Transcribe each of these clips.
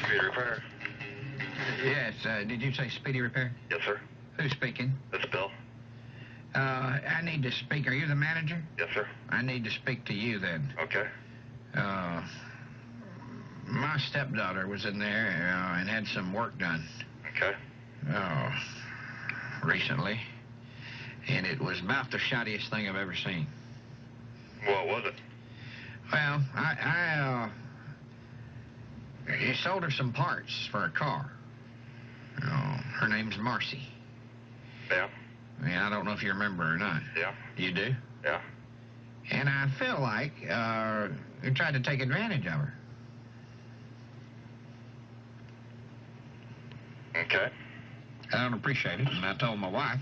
Speedy Repair. Yes, did you say Speedy Repair? Yes, sir. Who's speaking? This is Bill. I need to speak. Are you the manager? Yes, sir. I need to speak to you then. Okay. My stepdaughter was in there and had some work done. Okay. Recently. And it was about the shottiest thing I've ever seen. What was it? Well, I sold her some parts for a car. Her name's Marcie. Yeah. I don't know if you remember her or not. Yeah. You do? Yeah. And I feel like you tried to take advantage of her. Okay. I don't appreciate it, and I told my wife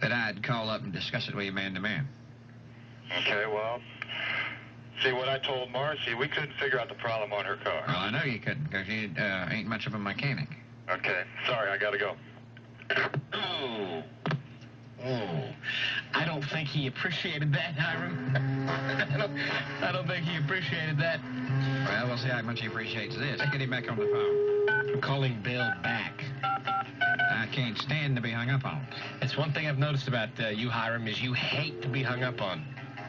that I'd call up and discuss it with you man to man. Okay, well, see, what I told Marcie, we couldn't figure out the problem on her car. Well, I know you couldn't, because you ain't much of a mechanic. Okay, sorry, I gotta go. Oh. I don't think he appreciated that, Hiram. I don't think he appreciated that. Well, we'll see how much he appreciates this. Get him back on the phone. I'm calling Bill back. I can't stand to be hung up on. It's one thing I've noticed about you, Hiram, is you hate to be hung up on.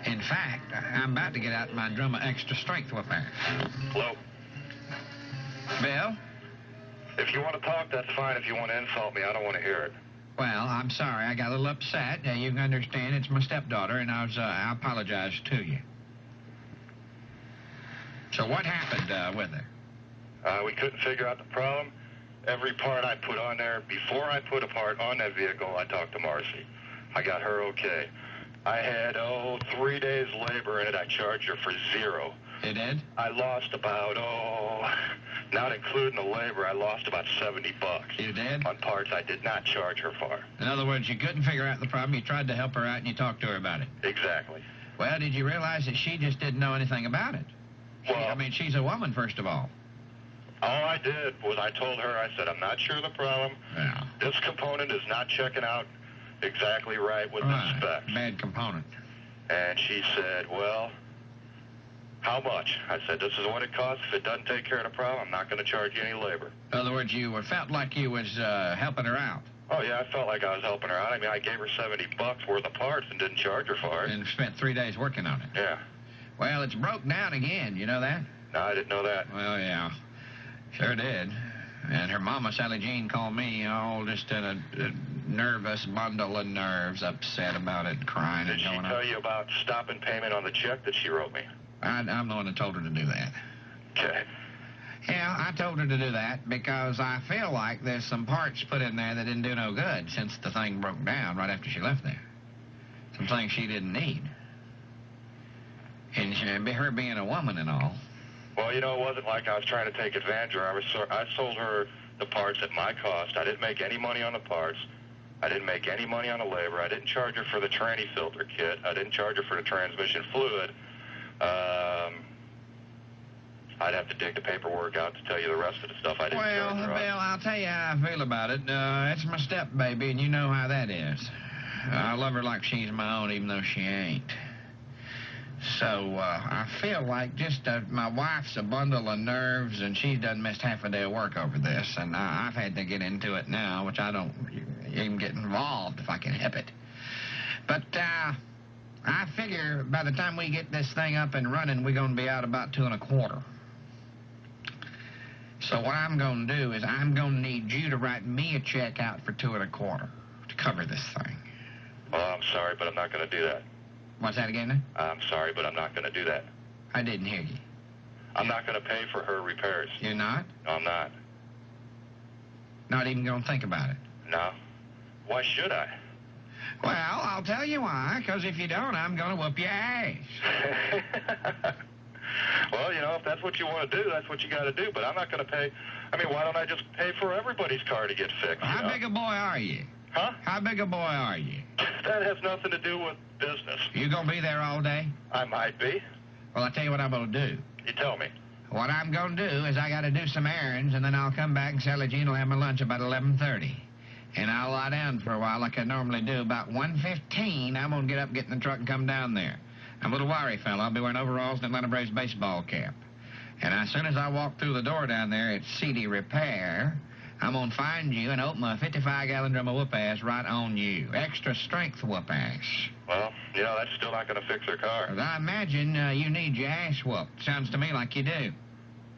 In fact, I'm about to get out my drum of extra strength with her. Hello? Bill? If you want to talk, that's fine. If you want to insult me, I don't want to hear it. Well, I'm sorry. I got a little upset. You can understand it's my stepdaughter, and I apologize to you. So what happened with her? We couldn't figure out the problem. Every part I put on there, before I put a part on that vehicle, I talked to Marcie. I got her okay. I had, 3 days labor in it. I charged her for $0. You did? I lost about, not including the labor, I lost about $70. You did? On parts I did not charge her for. In other words, you couldn't figure out the problem. You tried to help her out, and you talked to her about it. Exactly. Well, did you realize that she just didn't know anything about it? Well, She's a woman, first of all. All I did was I told her, I said, I'm not sure of the problem. Yeah. This component is not checking out exactly right with the specs. Bad component. And she said, well, how much? I said, this is what it costs. If it doesn't take care of the problem, I'm not going to charge you any labor. In other words, you felt like you was helping her out. Oh, yeah, I felt like I was helping her out. I gave her $70 worth of parts and didn't charge her for it. And spent 3 days working on it. Yeah. Well, it's broke down again. You know that? No, I didn't know that. Well, yeah. Sure did. And her mama, Sally Jean, called me all just in a nervous bundle of nerves, upset about it, crying and going on. Did she tell you about stopping payment on the check that she wrote me? I'm the one that told her to do that. Okay. Yeah, I told her to do that because I feel like there's some parts put in there that didn't do no good since the thing broke down right after she left there. Some things she didn't need. And her being a woman and all. Well, it wasn't like I was trying to take advantage of her. I sold her the parts at my cost. I didn't make any money on the parts. I didn't make any money on the labor. I didn't charge her for the tranny filter kit. I didn't charge her for the transmission fluid. I'd have to dig the paperwork out to tell you the rest of the stuff I didn't charge her on. Well, Bill, I'll tell you how I feel about it. It's my step baby, and you know how that is. I love her like she's my own, even though she ain't. So I feel like just my wife's a bundle of nerves, and she's done missed half a day of work over this, and I've had to get into it now, which I don't even get involved if I can help it. But I figure by the time we get this thing up and running, we're going to be out about 2 1/4. So what I'm going to do is I'm going to need you to write me a check out for 2 1/4 to cover this thing. Well, I'm sorry, but I'm not going to do that. What's that again? I'm sorry, but I'm not going to do that. I didn't hear you. I'm not going to pay for her repairs. You're not? No, I'm not. Not even going to think about it? No. Why should I? Well, I'll tell you why, because if you don't, I'm going to whoop your ass. Well, if that's what you want to do, that's what you got to do, but I'm not going to pay. Why don't I just pay for everybody's car to get fixed? How big a boy are you? Huh? How big a boy are you? That has nothing to do with business. You going to be there all day? I might be. Well, I'll tell you what I'm going to do. You tell me. What I'm going to do is I got to do some errands, and then I'll come back and Sally Jean will have my lunch about 11:30. And I'll lie down for a while like I normally do. About 1:15, I'm going to get up, get in the truck, and come down there. I'm a little wiry fellow. I'll be wearing overalls and Atlanta Braves baseball cap. And as soon as I walk through the door down there at CD Repair, I'm going to find you and open a 55-gallon drum of whoop-ass right on you. Extra strength whoop-ass. Well, that's still not going to fix her car. I imagine you need your ass whooped. Sounds to me like you do.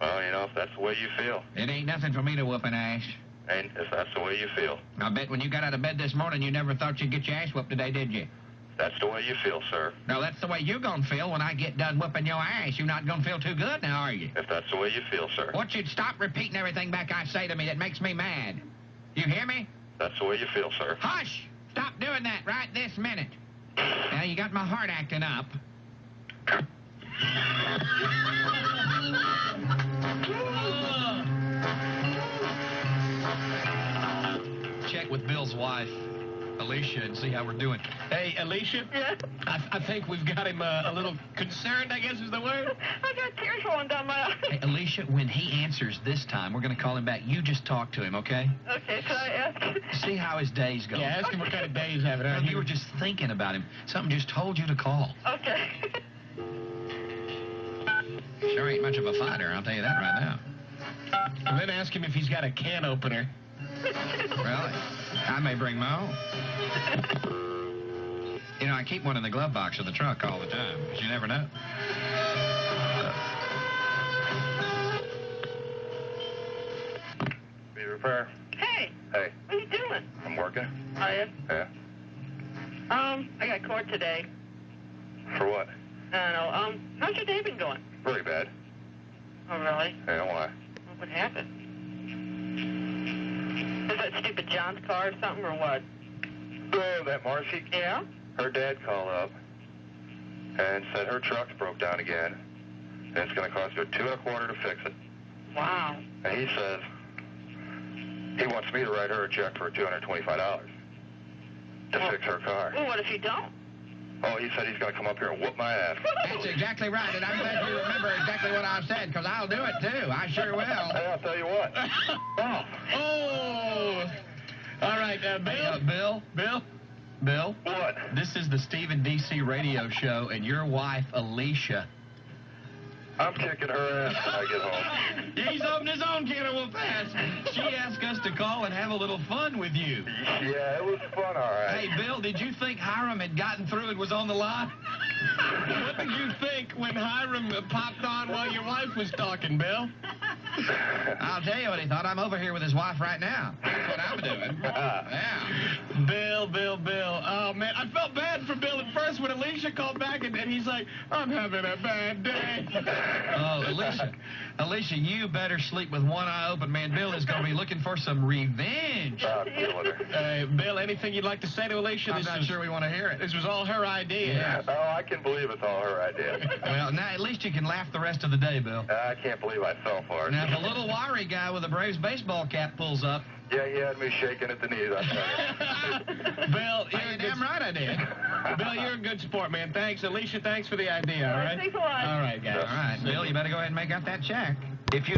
Well, if that's the way you feel. It ain't nothing for me to whoop an ass. And if that's the way you feel. I bet when you got out of bed this morning, you never thought you'd get your ass whooped today, did you? That's the way you feel, sir. No, that's the way you're going to feel when I get done whooping your ass. You're not going to feel too good now, are you? If that's the way you feel, sir. Want you to stop repeating everything back I say to me that makes me mad. You hear me? That's the way you feel, sir. Hush! Stop doing that right this minute. Now, you got my heart acting up. Check with Bill's wife, Alicia, and see how we're doing. Hey, Alicia? Yeah? I think we've got him a little concerned, I guess is the word. I got tears rolling down my eyes. Hey, Alicia, when he answers this time, we're going to call him back. You just talk to him, okay? Okay, should I ask? See how his day's going. Yeah, ask him what kind of day he's having. You were just thinking about him. Something just told you to call. Okay. Sure ain't much of a fighter, I'll tell you that right now. And then ask him if he's got a can opener. Really? I may bring my own. I keep one in the glove box of the truck all the time, but you never know. Be repair. Hey. Hey. What are you doing? I'm working. Are you? Yeah. I got court today. For what? I don't know. How's your day been going? Really bad. Oh, really? Yeah, why? Well, what happened? Is that stupid John's car or something, or what? Oh, that Marcie? Yeah? Her dad called up and said her truck's broke down again, and it's going to cost her $2.25 to fix it. Wow. And he says he wants me to write her a check for $225 to fix her car. Well, what if you don't? Oh, he said he's going to come up here and whoop my ass. That's exactly right, and I'm glad you remember exactly what I said, because I'll do it, too. I sure will. Hey, I'll tell you what. Oh. Oh! All right, Bill? Bill? What? This is the Stephen D.C. radio show, and your wife, Alicia. I'm kicking her ass when I get home. Yeah, he's opened his own can of whoop-ass. She asked us to call and have a little fun with you. Yeah, it was fun, all right. Hey, Bill, did you think Hiram had gotten through and was on the line? What did you think when Hiram popped on while your wife was talking, Bill? I'll tell you what he thought. I'm over here with his wife right now. That's what I'm doing. Yeah. Bill. Oh, man, I felt bad for Bill at first when Alicia called back, and he's like, I'm having a bad day. Oh, Alicia, you better sleep with one eye open, man. Bill is going to be looking for some revenge. Deal with her. Hey, Bill, anything you'd like to say to Alicia? I'm not sure we want to hear it. This was all her idea. Yeah. Oh, I can believe it's all her idea. Well, now at least you can laugh the rest of the day, Bill. I can't believe I fell for it. Now, if a little wiry guy with a Braves baseball cap pulls up... Yeah, he had me shaking at the knees, I tell you. Bill, You're damn right I did. Bill, you're a good sport, man. Thanks. Alicia, thanks for the idea, all right? Thanks a lot. All right, guys. All right, Bill, you better go ahead and make out that check. If you...